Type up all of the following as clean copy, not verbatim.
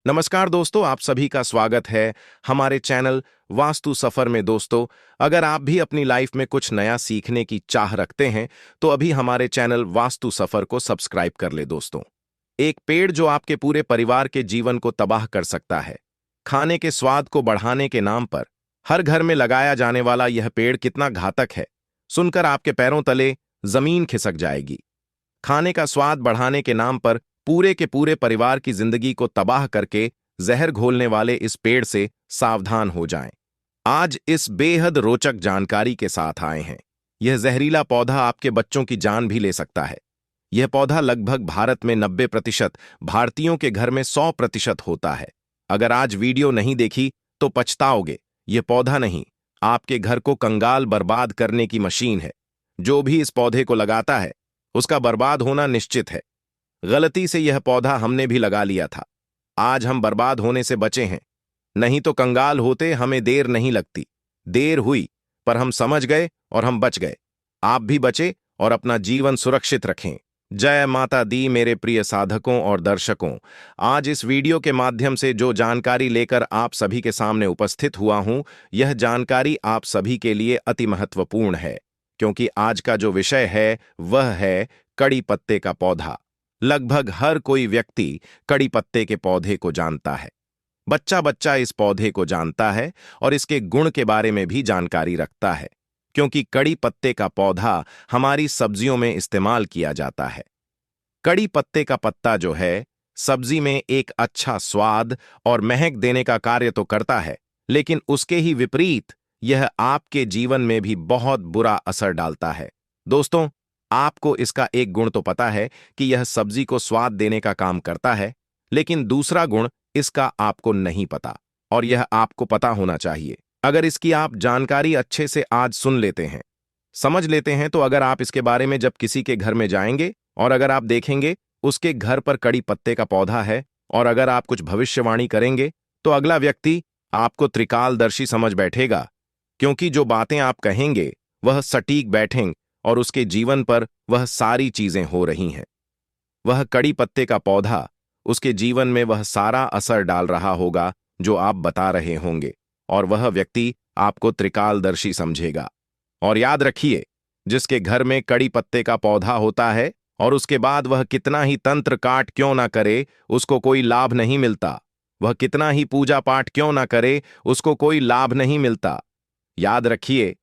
नमस्कार दोस्तों, आप सभी का स्वागत है हमारे चैनल वास्तु सफर में। दोस्तों, अगर आप भी अपनी लाइफ में कुछ नया सीखने की चाह रखते हैं तो अभी हमारे चैनल वास्तु सफर को सब्सक्राइब कर ले। दोस्तों, एक पेड़ जो आपके पूरे परिवार के जीवन को तबाह कर सकता है। खाने के स्वाद को बढ़ाने के नाम पर हर घर में लगाया जाने वाला यह पेड़ कितना घातक है, सुनकर आपके पैरों तले जमीन खिसक जाएगी। खाने का स्वाद बढ़ाने के नाम पर पूरे के पूरे परिवार की जिंदगी को तबाह करके जहर घोलने वाले इस पेड़ से सावधान हो जाएं। आज इस बेहद रोचक जानकारी के साथ आए हैं। यह जहरीला पौधा आपके बच्चों की जान भी ले सकता है। यह पौधा लगभग भारत में 90%, भारतीयों के घर में 100% होता है। अगर आज वीडियो नहीं देखी तो पछताओगे। यह पौधा नहीं, आपके घर को कंगाल बर्बाद करने की मशीन है। जो भी इस पौधे को लगाता है उसका बर्बाद होना निश्चित है। गलती से यह पौधा हमने भी लगा लिया था। आज हम बर्बाद होने से बचे हैं, नहीं तो कंगाल होते हमें देर नहीं लगती। देर हुई पर हम समझ गए और हम बच गए। आप भी बचे और अपना जीवन सुरक्षित रखें। जय माता दी मेरे प्रिय साधकों और दर्शकों। आज इस वीडियो के माध्यम से जो जानकारी लेकर आप सभी के सामने उपस्थित हुआ हूं, यह जानकारी आप सभी के लिए अति महत्वपूर्ण है, क्योंकि आज का जो विषय है वह है कड़ी पत्ते का पौधा। लगभग हर कोई व्यक्ति कड़ी पत्ते के पौधे को जानता है। बच्चा बच्चा इस पौधे को जानता है और इसके गुण के बारे में भी जानकारी रखता है, क्योंकि कड़ी पत्ते का पौधा हमारी सब्जियों में इस्तेमाल किया जाता है। कड़ी पत्ते का पत्ता जो है, सब्जी में एक अच्छा स्वाद और महक देने का कार्य तो करता है, लेकिन उसके ही विपरीत यह आपके जीवन में भी बहुत बुरा असर डालता है। दोस्तों, आपको इसका एक गुण तो पता है कि यह सब्जी को स्वाद देने का काम करता है, लेकिन दूसरा गुण इसका आपको नहीं पता, और यह आपको पता होना चाहिए। अगर इसकी आप जानकारी अच्छे से आज सुन लेते हैं, समझ लेते हैं, तो अगर आप इसके बारे में जब किसी के घर में जाएंगे और अगर आप देखेंगे उसके घर पर कड़ी पत्ते का पौधा है, और अगर आप कुछ भविष्यवाणी करेंगे तो अगला व्यक्ति आपको त्रिकालदर्शी समझ बैठेगा, क्योंकि जो बातें आप कहेंगे वह सटीक बैठेंगे और उसके जीवन पर वह सारी चीजें हो रही हैं। वह कड़ी पत्ते का पौधा उसके जीवन में वह सारा असर डाल रहा होगा जो आप बता रहे होंगे, और वह व्यक्ति आपको त्रिकालदर्शी समझेगा। और याद रखिए, जिसके घर में कड़ी पत्ते का पौधा होता है और उसके बाद वह कितना ही तंत्र काट क्यों ना करे, उसको कोई लाभ नहीं मिलता। वह कितना ही पूजा पाठ क्यों ना करे, उसको कोई लाभ नहीं मिलता। याद रखिए,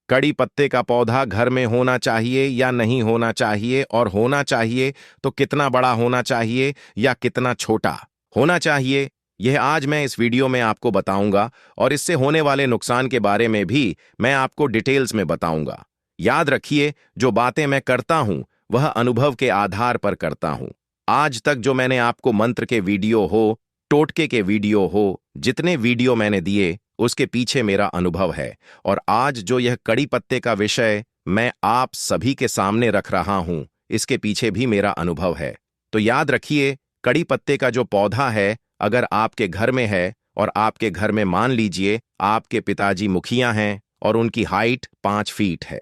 कड़ी पत्ते का पौधा घर में होना चाहिए या नहीं होना चाहिए, और होना चाहिए तो कितना बड़ा होना चाहिए या कितना छोटा होना चाहिए, यह आज मैं इस वीडियो में आपको बताऊंगा, और इससे होने वाले नुकसान के बारे में भी मैं आपको डिटेल्स में बताऊंगा। याद रखिए, जो बातें मैं करता हूं वह अनुभव के आधार पर करता हूं। आज तक जो मैंने आपको मंत्र के वीडियो हो, टोटके के वीडियो हो, जितने वीडियो मैंने दिए उसके पीछे मेरा अनुभव है, और आज जो यह कड़ी पत्ते का विषय मैं आप सभी के सामने रख रहा हूं, इसके पीछे भी मेरा अनुभव है। तो याद रखिए, कड़ी पत्ते का जो पौधा है अगर आपके घर में है, और आपके घर में मान लीजिए आपके पिताजी मुखिया हैं और उनकी हाइट 5 फीट है,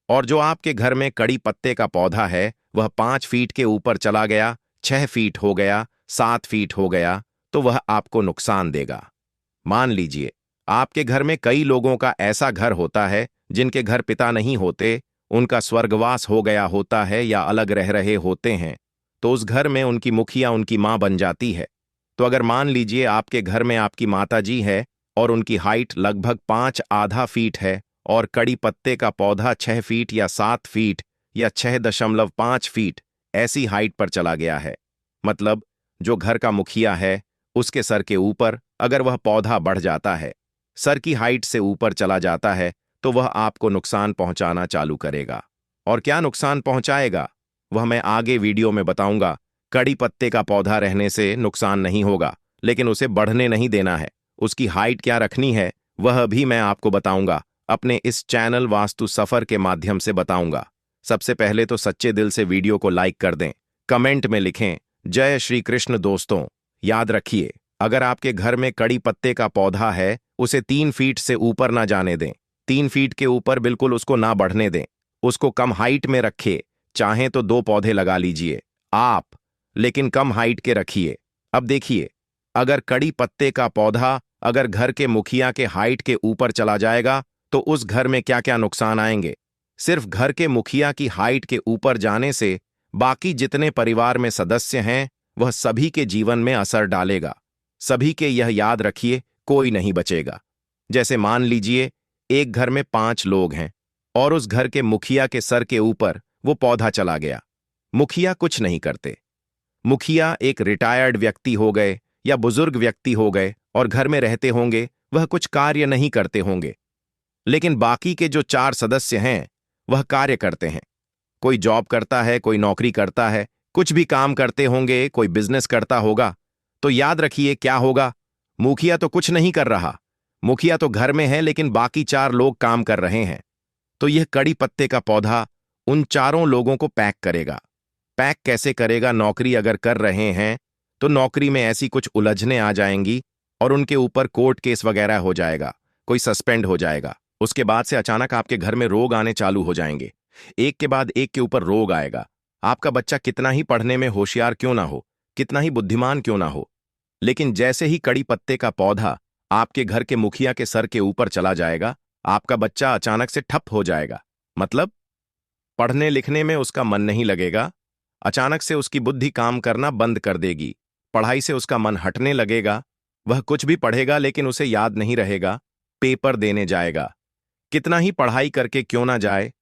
और जो आपके घर में कड़ी पत्ते का पौधा है वह 5 फीट के ऊपर चला गया, 6 फीट हो गया, 7 फीट हो गया, तो वह आपको नुकसान देगा। मान लीजिए आपके घर में कई लोगों का ऐसा घर होता है जिनके घर पिता नहीं होते, उनका स्वर्गवास हो गया होता है या अलग रह रहे होते हैं, तो उस घर में उनकी मुखिया उनकी मां बन जाती है। तो अगर मान लीजिए आपके घर में आपकी माताजी है और उनकी हाइट लगभग 5.5 फीट है, और कड़ी पत्ते का पौधा 6 फीट या 7 फीट या 6.5 फीट ऐसी हाइट पर चला गया है, मतलब जो घर का मुखिया है उसके सर के ऊपर अगर वह पौधा बढ़ जाता है, सर की हाइट से ऊपर चला जाता है, तो वह आपको नुकसान पहुंचाना चालू करेगा। और क्या नुकसान पहुंचाएगा वह मैं आगे वीडियो में बताऊंगा। कड़ी पत्ते का पौधा रहने से नुकसान नहीं होगा, लेकिन उसे बढ़ने नहीं देना है। उसकी हाइट क्या रखनी है वह भी मैं आपको बताऊंगा, अपने इस चैनल वास्तु सफर के माध्यम से बताऊंगा। सबसे पहले तो सच्चे दिल से वीडियो को लाइक कर दें, कमेंट में लिखें जय श्री कृष्ण। दोस्तों, याद रखिए, अगर आपके घर में कड़ी पत्ते का पौधा है उसे 3 फीट से ऊपर ना जाने दें। 3 फीट के ऊपर बिल्कुल उसको ना बढ़ने दें, उसको कम हाइट में रखिए। चाहें तो 2 पौधे लगा लीजिए आप, लेकिन कम हाइट के रखिए। अब देखिए, अगर कड़ी पत्ते का पौधा अगर घर के मुखिया के हाइट के ऊपर चला जाएगा तो उस घर में क्या क्या नुकसान आएंगे। सिर्फ घर के मुखिया की हाइट के ऊपर जाने से बाकी जितने परिवार में सदस्य हैं वह सभी के जीवन में असर डालेगा। सभी के यह याद रखिए, कोई नहीं बचेगा। जैसे मान लीजिए एक घर में 5 लोग हैं और उस घर के मुखिया के सर के ऊपर वो पौधा चला गया। मुखिया कुछ नहीं करते। मुखिया एक रिटायर्ड व्यक्ति हो गए या बुजुर्ग व्यक्ति हो गए और घर में रहते होंगे, वह कुछ कार्य नहीं करते होंगे। लेकिन बाकी के जो 4 सदस्य हैं वह कार्य करते हैं। कोई जॉब करता है, कोई नौकरी करता है, कुछ भी काम करते होंगे, कोई बिजनेस करता होगा। तो याद रखिए क्या होगा, मुखिया तो कुछ नहीं कर रहा, मुखिया तो घर में है लेकिन बाकी 4 लोग काम कर रहे हैं। तो यह कड़ी पत्ते का पौधा उन चारों लोगों को पैक करेगा। पैक कैसे करेगा? नौकरी अगर कर रहे हैं तो नौकरी में ऐसी कुछ उलझने आ जाएंगी और उनके ऊपर कोर्ट केस वगैरह हो जाएगा, कोई सस्पेंड हो जाएगा। उसके बाद से अचानक आपके घर में रोग आने चालू हो जाएंगे, एक के बाद एक के ऊपर रोग आएगा। आपका बच्चा कितना ही पढ़ने में होशियार क्यों ना हो, कितना ही बुद्धिमान क्यों ना हो, लेकिन जैसे ही कड़ी पत्ते का पौधा आपके घर के मुखिया के सर के ऊपर चला जाएगा, आपका बच्चा अचानक से ठप हो जाएगा। मतलब पढ़ने लिखने में उसका मन नहीं लगेगा, अचानक से उसकी बुद्धि काम करना बंद कर देगी, पढ़ाई से उसका मन हटने लगेगा। वह कुछ भी पढ़ेगा लेकिन उसे याद नहीं रहेगा। पेपर देने जाएगा, कितना ही पढ़ाई करके क्यों ना जाए,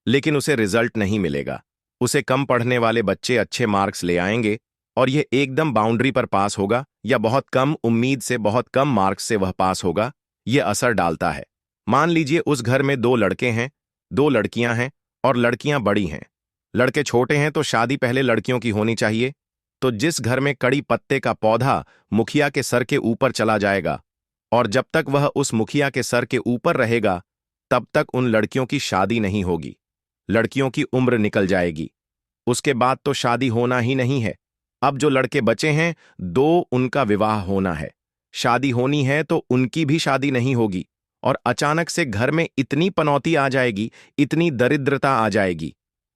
लेकिन उसे रिजल्ट नहीं मिलेगा। उसे कम पढ़ने वाले बच्चे अच्छे मार्क्स ले आएंगे और यह एकदम बाउंड्री पर पास होगा या बहुत कम उम्मीद से बहुत कम मार्क्स से वह पास होगा। यह असर डालता है। मान लीजिए उस घर में 2 लड़के हैं, 2 लड़कियां हैं और लड़कियां बड़ी हैं। लड़के छोटे हैं तो शादी पहले लड़कियों की होनी चाहिए। तो जिस घर में कड़ी पत्ते का पौधा मुखिया के सर के ऊपर चला जाएगा और जब तक वह उस मुखिया के सर के ऊपर रहेगा तब तक उन लड़कियों की शादी नहीं होगी। लड़कियों की उम्र निकल जाएगी, उसके बाद तो शादी होना ही नहीं है। अब जो लड़के बचे हैं 2, उनका विवाह होना है, शादी होनी है तो उनकी भी शादी नहीं होगी और अचानक से घर में इतनी पनौती आ जाएगी, इतनी दरिद्रता आ जाएगी।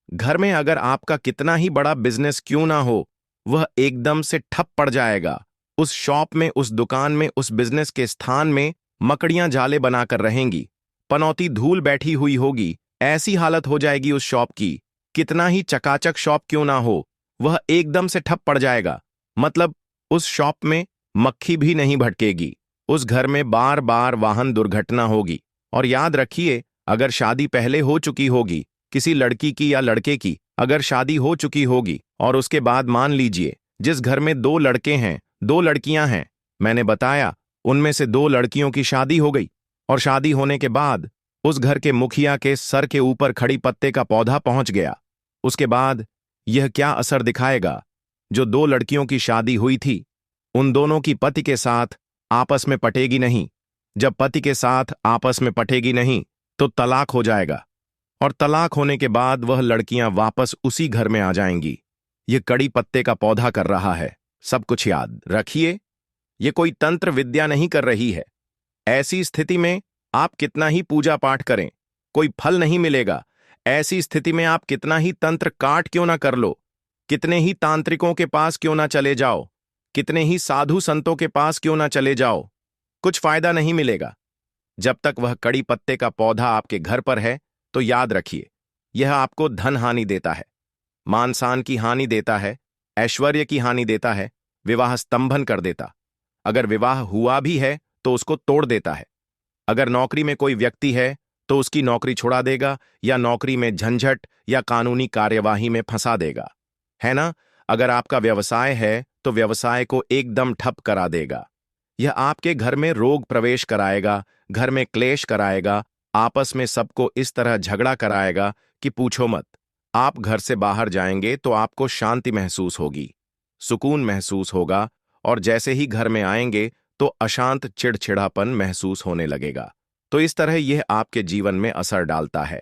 घर में अगर आपका कितना ही बड़ा बिजनेस क्यों ना हो, वह एकदम से ठप पड़ जाएगा। उस शॉप में, उस दुकान में, उस बिजनेस के स्थान में मकड़ियां जाले बनाकर रहेंगी, पनौती धूल बैठी हुई होगी। ऐसी हालत हो जाएगी उस शॉप की, कितना ही चकाचक शॉप क्यों ना हो, वह एकदम से ठप पड़ जाएगा। मतलब उस शॉप में मक्खी भी नहीं भटकेगी। उस घर में बार बार वाहन दुर्घटना होगी। और याद रखिए, अगर शादी पहले हो चुकी होगी, किसी लड़की की या लड़के की अगर शादी हो चुकी होगी और उसके बाद मान लीजिए जिस घर में 2 लड़के हैं, 2 लड़कियां हैं, मैंने बताया उनमें से 2 लड़कियों की शादी हो गई और शादी होने के बाद उस घर के मुखिया के सर के ऊपर खड़ी पत्ते का पौधा पहुंच गया। उसके बाद यह क्या असर दिखाएगा? जो 2 लड़कियों की शादी हुई थी उन दोनों की पति के साथ आपस में पटेगी नहीं। जब पति के साथ आपस में पटेगी नहीं तो तलाक हो जाएगा और तलाक होने के बाद वह लड़कियां वापस उसी घर में आ जाएंगी। यह कड़ी पत्ते का पौधा कर रहा है। सब कुछ याद रखिए, यह कोई तंत्र विद्या नहीं कर रही है। ऐसी स्थिति में आप कितना ही पूजा पाठ करें, कोई फल नहीं मिलेगा। ऐसी स्थिति में आप कितना ही तंत्र काट क्यों ना कर लो, कितने ही तांत्रिकों के पास क्यों ना चले जाओ, कितने ही साधु संतों के पास क्यों ना चले जाओ, कुछ फायदा नहीं मिलेगा। जब तक वह कड़ी पत्ते का पौधा आपके घर पर है तो याद रखिए, यह आपको धन हानि देता है, मान शान की हानि देता है, ऐश्वर्य की हानि देता है, विवाह स्तंभन कर देता। अगर विवाह हुआ भी है तो उसको तोड़ देता है। अगर नौकरी में कोई व्यक्ति है तो उसकी नौकरी छुड़ा देगा या नौकरी में झंझट या कानूनी कार्यवाही में फंसा देगा, है ना। अगर आपका व्यवसाय है तो व्यवसाय को एकदम ठप करा देगा। यह आपके घर में रोग प्रवेश कराएगा, घर में क्लेश कराएगा, आपस में सबको इस तरह झगड़ा कराएगा कि पूछो मत। आप घर से बाहर जाएंगे तो आपको शांति महसूस होगी, सुकून महसूस होगा और जैसे ही घर में आएंगे तो अशांत चिड़चिड़ापन महसूस होने लगेगा। तो इस तरह यह आपके जीवन में असर डालता है।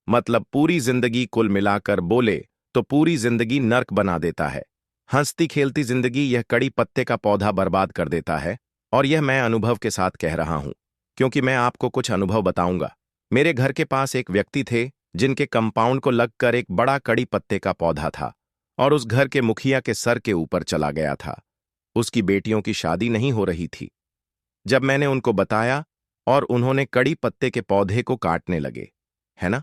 मतलब पूरी जिंदगी कुल मिलाकर बोले तो पूरी जिंदगी नर्क बना देता है। हंसती खेलती जिंदगी यह कड़ी पत्ते का पौधा बर्बाद कर देता है। और यह मैं अनुभव के साथ कह रहा हूं, क्योंकि मैं आपको कुछ अनुभव बताऊंगा। मेरे घर के पास एक व्यक्ति थे जिनके कंपाउंड को लगकर एक बड़ा कड़ी पत्ते का पौधा था और उस घर के मुखिया के सर के ऊपर चला गया था। उसकी बेटियों की शादी नहीं हो रही थी। जब मैंने उनको बताया और उन्होंने कड़ी पत्ते के पौधे को काटने लगे, है ना,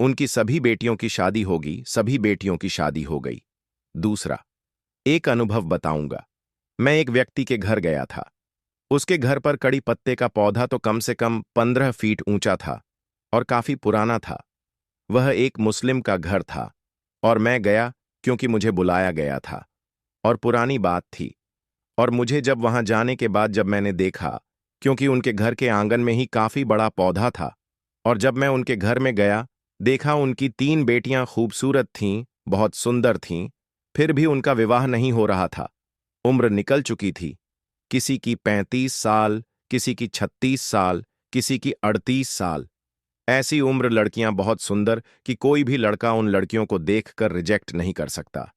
उनकी सभी बेटियों की शादी होगी, सभी बेटियों की शादी हो गई। दूसरा, एक अनुभव बताऊंगा। मैं एक व्यक्ति के घर गया था। उसके घर पर कड़ी पत्ते का पौधा तो कम से कम 15 फीट ऊंचा था और काफी पुराना था। वह एक मुस्लिम का घर था और मैं गया क्योंकि मुझे बुलाया गया था और पुरानी बात थी। और मुझे जब वहां जाने के बाद जब मैंने देखा, क्योंकि उनके घर के आंगन में ही काफी बड़ा पौधा था, और जब मैं उनके घर में गया, देखा उनकी 3 बेटियां खूबसूरत थीं, बहुत सुंदर थीं, फिर भी उनका विवाह नहीं हो रहा था। उम्र निकल चुकी थी। किसी की 35 साल, किसी की 36 साल, किसी की 38 साल। ऐसी उम्र लड़कियां बहुत सुंदर कि कोई भी लड़का उन लड़कियों को देखकर रिजेक्ट नहीं कर सकता।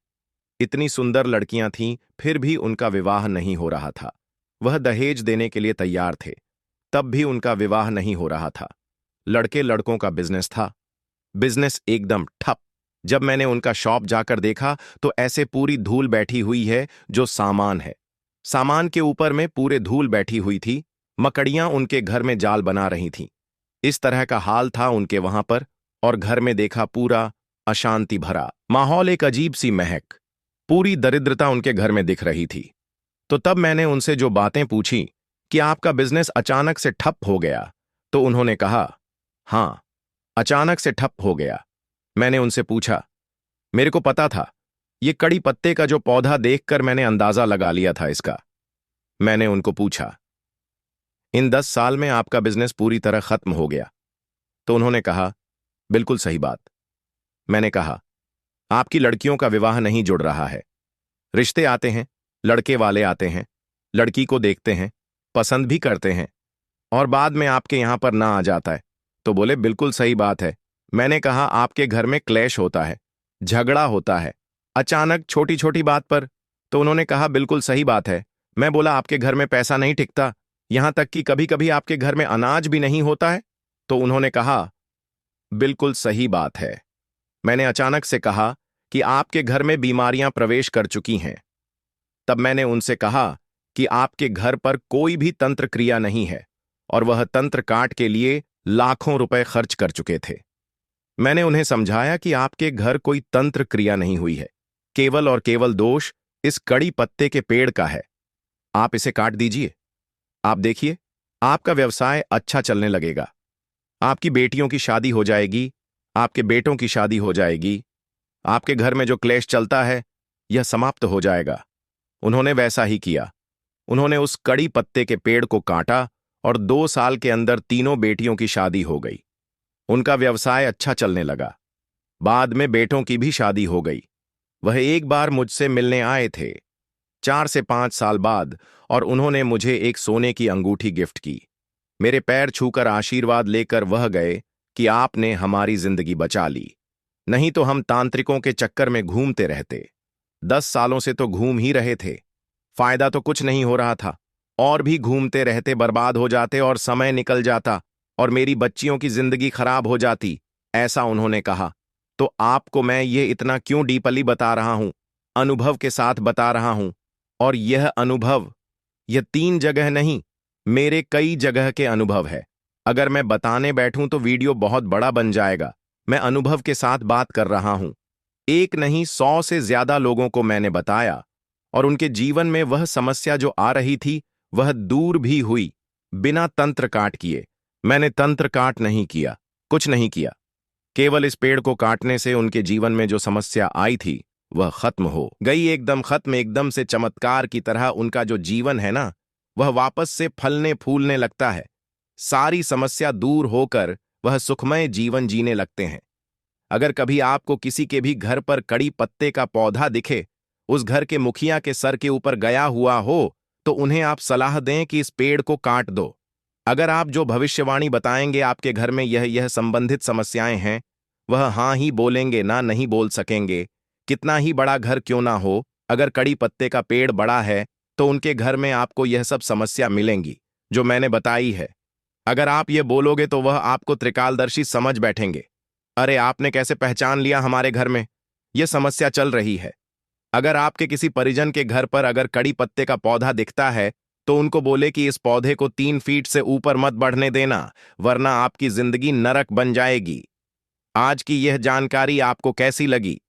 इतनी सुंदर लड़कियां थीं, फिर भी उनका विवाह नहीं हो रहा था। वह दहेज देने के लिए तैयार थे, तब भी उनका विवाह नहीं हो रहा था। लड़के लड़कों का बिजनेस था, बिजनेस एकदम ठप। जब मैंने उनका शॉप जाकर देखा तो ऐसे पूरी धूल बैठी हुई है, जो सामान है, सामान के ऊपर में पूरे धूल बैठी हुई थी। मकड़ियां उनके घर में जाल बना रही थीं। इस तरह का हाल था उनके वहां पर। और घर में देखा पूरा अशांति भरा माहौल, एक अजीब सी महक, पूरी दरिद्रता उनके घर में दिख रही थी। तो तब मैंने उनसे जो बातें पूछी कि आपका बिजनेस अचानक से ठप हो गया, तो उन्होंने कहा, हां, अचानक से ठप हो गया। मैंने उनसे पूछा, मेरे को पता था, ये कड़ी पत्ते का जो पौधा देखकर मैंने अंदाजा लगा लिया था इसका। मैंने उनको पूछा, इन 10 साल में आपका बिजनेस पूरी तरह खत्म हो गया? तो उन्होंने कहा, बिल्कुल सही बात। मैंने कहा, आपकी लड़कियों का विवाह नहीं जुड़ रहा है। रिश्ते आते हैं, लड़के वाले आते हैं, लड़की को देखते हैं, पसंद भी करते हैं, और बाद में आपके यहां पर ना आ जाता है। तो बोले, बिल्कुल सही बात है। मैंने कहा, आपके घर में क्लैश होता है, झगड़ा होता है, अचानक छोटी छोटी बात पर। तो उन्होंने कहा, बिल्कुल सही बात है। मैं बोला, आपके घर में पैसा नहीं टिकता, यहां तक कि कभी कभी आपके घर में अनाज भी नहीं होता है? तो उन्होंने कहा, बिल्कुल सही बात है। मैंने अचानक से कहा कि आपके घर में बीमारियां प्रवेश कर चुकी हैं। तब मैंने उनसे कहा कि आपके घर पर कोई भी तंत्र क्रिया नहीं है, और वह तंत्र काट के लिए लाखों रुपए खर्च कर चुके थे। मैंने उन्हें समझाया कि आपके घर कोई तंत्र क्रिया नहीं हुई है, केवल और केवल दोष इस कड़ी पत्ते के पेड़ का है। आप इसे काट दीजिए, आप देखिए, आपका व्यवसाय अच्छा चलने लगेगा। आपकी बेटियों की शादी हो जाएगी, आपके बेटों की शादी हो जाएगी, आपके घर में जो क्लेश चलता है यह समाप्त हो जाएगा। उन्होंने वैसा ही किया। उन्होंने उस कड़ी पत्ते के पेड़ को काटा और 2 साल के अंदर तीनों बेटियों की शादी हो गई। उनका व्यवसाय अच्छा चलने लगा। बाद में बेटों की भी शादी हो गई। वह एक बार मुझसे मिलने आए थे 4 से 5 साल बाद, और उन्होंने मुझे एक सोने की अंगूठी गिफ्ट की। मेरे पैर छूकर आशीर्वाद लेकर वह गए कि आपने हमारी जिंदगी बचा ली, नहीं तो हम तांत्रिकों के चक्कर में घूमते रहते। 10 सालों से तो घूम ही रहे थे, फायदा तो कुछ नहीं हो रहा था, और भी घूमते रहते, बर्बाद हो जाते और समय निकल जाता और मेरी बच्चियों की जिंदगी खराब हो जाती, ऐसा उन्होंने कहा। तो आपको मैं ये इतना क्यों डीपली बता रहा हूं, अनुभव के साथ बता रहा हूं। और यह अनुभव, यह 3 जगह नहीं, मेरे कई जगह के अनुभव है। अगर मैं बताने बैठूं तो वीडियो बहुत बड़ा बन जाएगा। मैं अनुभव के साथ बात कर रहा हूं। एक नहीं, 100 से ज्यादा लोगों को मैंने बताया, और उनके जीवन में वह समस्या जो आ रही थी वह दूर भी हुई, बिना तंत्र काट किए। मैंने तंत्र काट नहीं किया, कुछ नहीं किया। केवल इस पेड़ को काटने से उनके जीवन में जो समस्या आई थी वह खत्म हो गई, एकदम खत्म, एकदम से चमत्कार की तरह। उनका जो जीवन है ना, वह वापस से फलने फूलने लगता है। सारी समस्या दूर होकर वह सुखमय जीवन जीने लगते हैं। अगर कभी आपको किसी के भी घर पर कड़ी पत्ते का पौधा दिखे, उस घर के मुखिया के सर के ऊपर गया हुआ हो, तो उन्हें आप सलाह दें कि इस पेड़ को काट दो। अगर आप जो भविष्यवाणी बताएंगे आपके घर में यह संबंधित समस्याएं हैं, वह हां ही बोलेंगे, ना नहीं बोल सकेंगे। कितना ही बड़ा घर क्यों ना हो, अगर कड़ी पत्ते का पेड़ बड़ा है तो उनके घर में आपको यह सब समस्या मिलेंगी जो मैंने बताई है। अगर आप ये बोलोगे तो वह आपको त्रिकालदर्शी समझ बैठेंगे। अरे, आपने कैसे पहचान लिया हमारे घर में यह समस्या चल रही है? अगर आपके किसी परिजन के घर पर अगर कड़ी पत्ते का पौधा दिखता है तो उनको बोले कि इस पौधे को 3 फीट से ऊपर मत बढ़ने देना, वरना आपकी जिंदगी नरक बन जाएगी। आज की यह जानकारी आपको कैसी लगी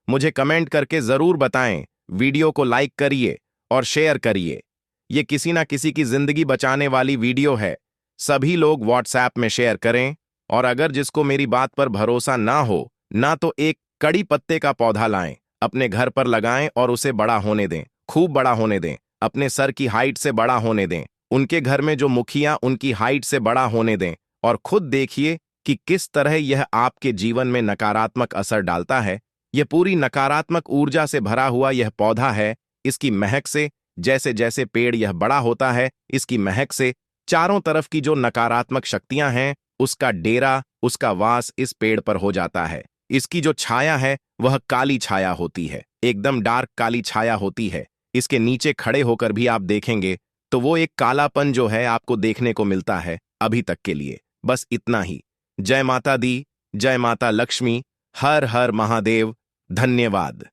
मुझे कमेंट करके जरूर बताएं। वीडियो को लाइक करिए और शेयर करिए। ये किसी ना किसी की जिंदगी बचाने वाली वीडियो है। सभी लोग व्हाट्सएप में शेयर करें। और अगर जिसको मेरी बात पर भरोसा ना हो ना तो एक कड़ी पत्ते का पौधा लाएं, अपने घर पर लगाएं और उसे बड़ा होने दें, खूब बड़ा होने दें, अपने सर की हाइट से बड़ा होने दें। उनके घर में जो मुखिया उनकी हाइट से बड़ा होने दें और खुद देखिए कि किस तरह यह आपके जीवन में नकारात्मक असर डालता है। यह पूरी नकारात्मक ऊर्जा से भरा हुआ यह पौधा है। इसकी महक से जैसे जैसे पेड़ यह बड़ा होता है, इसकी महक से चारों तरफ की जो नकारात्मक शक्तियां हैं उसका डेरा, उसका वास इस पेड़ पर हो जाता है। इसकी जो छाया है वह काली छाया होती है, एकदम डार्क काली छाया होती है। इसके नीचे खड़े होकर भी आप देखेंगे तो वो एक कालापन जो है आपको देखने को मिलता है। अभी तक के लिए बस इतना ही। जय माता दी, जय माता लक्ष्मी, हर हर महादेव। धन्यवाद।